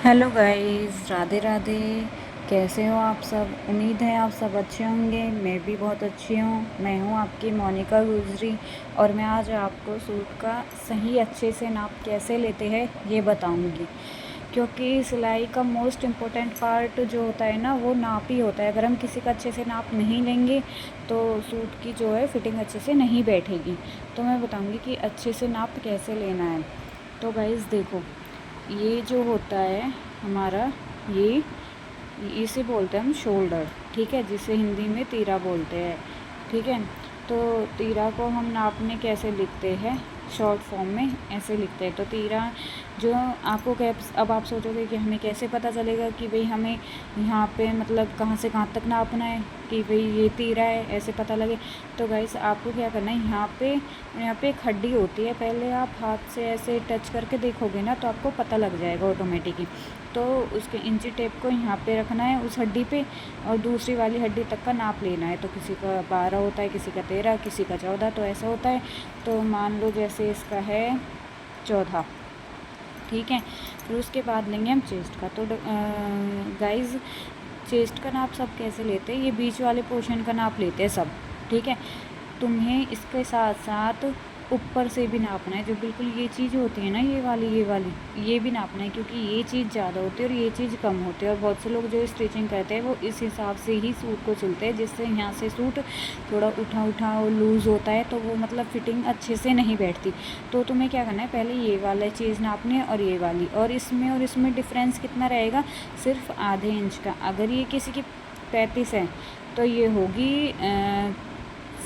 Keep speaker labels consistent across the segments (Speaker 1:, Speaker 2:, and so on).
Speaker 1: Hello guys, Radhe Radhe. कैसे हो आप सब? उम्मीद है आप सब अच्छे होंगे। मैं भी बहुत अच्छी हूँ। मैं हूँ आपकी मोनिका गुजरी और मैं आज आपको सूट का सही अच्छे से नाप कैसे लेते हैं ये बताऊँगी, क्योंकि सिलाई का मोस्ट इम्पोर्टेंट पार्ट जो होता है ना, वो नाप ही होता है। अगर हम किसी का अच्छे से नाप नहीं लेंगे तो सूट की जो है फिटिंग अच्छे से नहीं बैठेगी। तो मैं बताऊँगी कि अच्छे से नाप कैसे लेना है। तो गाइस देखो, ये जो होता है हमारा, ये इसे बोलते हैं हम शोल्डर, ठीक है, जिसे हिंदी में तीरा बोलते हैं, ठीक है। तो तीरा को हम नापने कैसे लिखते हैं, शॉर्ट फॉर्म में ऐसे लिखते हैं। तो तीरा जो आपको अब आप सोचोगे कि हमें कैसे पता चलेगा कि भाई हमें यहाँ पे मतलब कहाँ से कहाँ तक नापना है, कि भाई ये तीरा है, ऐसे पता लगे। तो गाइस आपको क्या करना है, यहाँ पे एक हड्डी होती है, पहले आप हाथ से ऐसे टच करके देखोगे ना तो आपको पता लग जाएगा ऑटोमेटिकली। तो उसके इंची टेप को यहाँ पे रखना है उस हड्डी पे, और दूसरी वाली हड्डी तक का नाप लेना है। तो किसी का 12 होता है, किसी का 13, किसी का 14, तो ऐसा होता है। तो मान लो जैसे इसका है 14, ठीक है। फिर उसके बाद लेंगे हम चेस्ट का। तो गाइज़, चेस्ट का नाप सब कैसे लेते हैं, ये बीच वाले पोर्शन का नाप लेते हैं सब, ठीक है। तुम्हें इसके साथ साथ ऊपर से भी नापना है, जो बिल्कुल ये चीज़ होती है ना, ये वाली ये भी नापना है, क्योंकि ये चीज़ ज़्यादा होती है और ये चीज़ कम होती है। और बहुत से लोग जो स्टिचिंग करते हैं वो इस हिसाब से ही सूट को सिलते हैं, जिससे यहाँ से सूट थोड़ा उठा उठा और लूज़ होता है, तो वो मतलब फिटिंग अच्छे से नहीं बैठती। तो तुम्हें क्या करना है, पहले ये वाला चीज़ नापनी है और ये वाली, और इसमें डिफरेंस कितना रहेगा, सिर्फ आधे इंच का। अगर ये किसी की 35 है तो ये होगी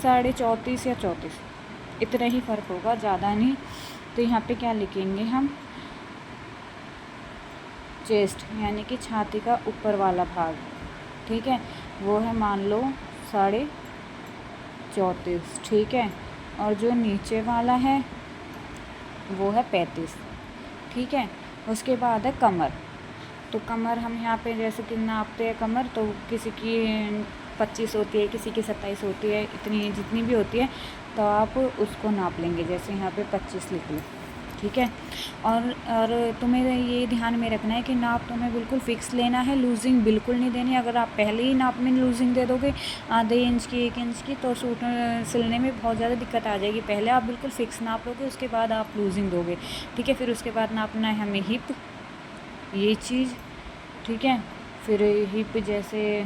Speaker 1: 34.5 या 34, इतना ही फ़र्क होगा, ज़्यादा नहीं। तो यहाँ पे क्या लिखेंगे हम, चेस्ट यानी कि छाती का ऊपर वाला भाग, ठीक है, वो है मान लो 34.5, ठीक है। और जो नीचे वाला है वो है 35, ठीक है। उसके बाद है कमर। तो कमर हम यहाँ पे जैसे कि नापते हैं कमर, तो किसी की 25 होती है, किसी की 27 होती है, इतनी जितनी भी होती है, तो आप उसको नाप लेंगे। जैसे यहाँ पे 25 लिख लो, ठीक है। और तुम्हें ये ध्यान में रखना है कि नाप तुम्हें बिल्कुल फ़िक्स लेना है, लूजिंग बिल्कुल नहीं देनी। अगर आप पहले ही नाप में लूजिंग दे दोगे आधे इंच की, 1 इंच की, तो सूट सिलने में बहुत ज़्यादा दिक्कत आ जाएगी। पहले आप बिल्कुल फ़िक्स नाप लोगे, उसके बाद आप लूजिंग दोगे, ठीक है। फिर उसके बाद नापना है हमें हिप, ये चीज़, ठीक है। फिर हिप जैसे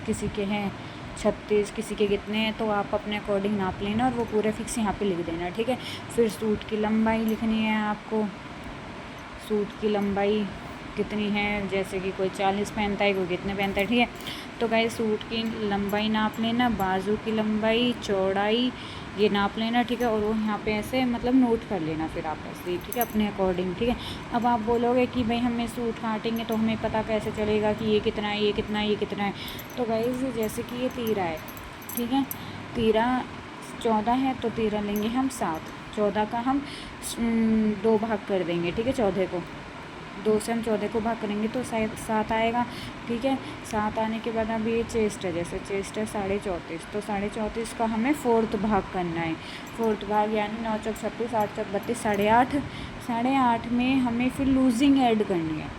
Speaker 1: किसी के हैं 36, किसी के कितने हैं, तो आप अपने अकॉर्डिंग नाप लेना और वो पूरे फिक्स यहाँ पे लिख देना, ठीक है। फिर सूट की लंबाई लिखनी है आपको, सूट की लंबाई कितनी है, जैसे कि कोई 40 पहनता है, कोई कितने पहनता है, ठीक है। तो गाइस सूट की लंबाई नाप लेना, बाजू की लंबाई, चौड़ाई ये नाप लेना, ठीक है। और वो यहाँ पे ऐसे मतलब नोट कर लेना फिर आप ऐसे, ठीक है, अपने अकॉर्डिंग, ठीक है। अब आप बोलोगे कि भाई हमें सूट काटेंगे तो हमें पता कैसे चलेगा कि ये कितना है, ये कितना है, ये कितना है। तो गाइस जैसे कि ये तीरा है, ठीक है, तीरा 14 है तो तीरा लेंगे हम 7। 14 का हम 2 भाग कर देंगे, ठीक है। 14 को 2 से हम 14 को भाग करेंगे तो शायद 7 आएगा, ठीक है। 7 आने के बाद अब ये चेस्ट है, जैसे चेस्ट है 34.5, तो 34.5 का हमें 4th भाग करना है। 4th भाग यानी 9 चौक 36, 8 चौक 32, 8.5। 8.5 में हमें फिर लूजिंग ऐड करनी है,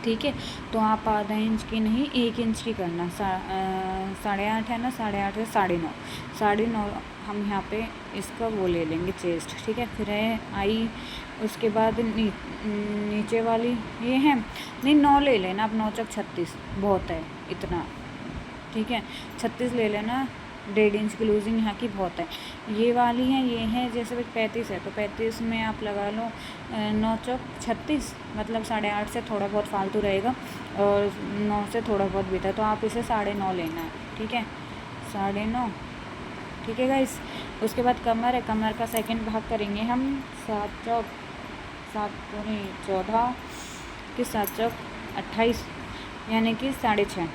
Speaker 1: ठीक है। तो आप आधा इंच की नहीं 1 इंच की करना। 8.5 है ना, 8.5 से 9.5, 9.5 हम यहाँ पे इसका वो ले लेंगे चेस्ट, ठीक है। फिर है आई, उसके बाद नीचे वाली ये है, नहीं 9 ले लेना आप, 9 चौक 36 बहुत है इतना, ठीक है। 36 ले लेना, 1.5 इंच की लूजिंग यहाँ की बहुत है। ये वाली है, ये है जैसे 35 है तो 35 में आप लगा लो 9 चौक 36, मतलब 8.5 से थोड़ा बहुत फालतू रहेगा और 9 से थोड़ा बहुत भी था, तो आप इसे 9.5 लेना है, ठीक है, 9.5, ठीक है गाइस। उसके बाद कमर है, कमर का सेकंड भाग करेंगे हम 7 चौक 7 पूरी 14 कि 7 चौक 28 यानी कि 6.5,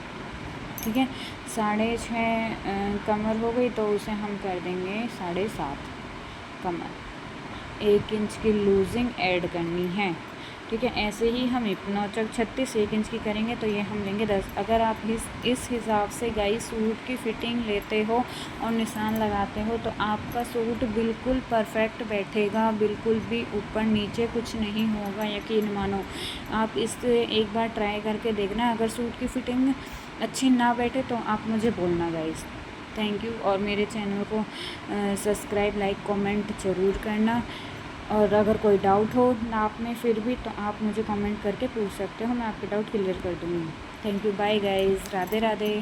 Speaker 1: ठीक है। 6.5 कमर हो गई, तो उसे हम कर देंगे 7.5 कमर। 1 इंच की लूजिंग ऐड करनी है, ठीक है। ऐसे ही हम नौचक 36 इंच की करेंगे तो ये हम लेंगे 10। अगर आप इस हिसाब से गाइस सूट की फ़िटिंग लेते हो और निशान लगाते हो तो आपका सूट बिल्कुल परफेक्ट बैठेगा, बिल्कुल भी ऊपर नीचे कुछ नहीं होगा, यकीन मानो। आप इसे एक बार ट्राई करके देखना। अगर सूट की फ़िटिंग अच्छी ना बैठे तो आप मुझे बोलना गाइस। Thank you. और मेरे चैनल को सब्सक्राइब, लाइक, कमेंट ज़रूर करना। और अगर कोई डाउट हो नाप में फिर भी तो आप मुझे कमेंट करके पूछ सकते हो, मैं आपके डाउट क्लियर कर दूँगी। Thank you, bye guys, Radhe Radhe.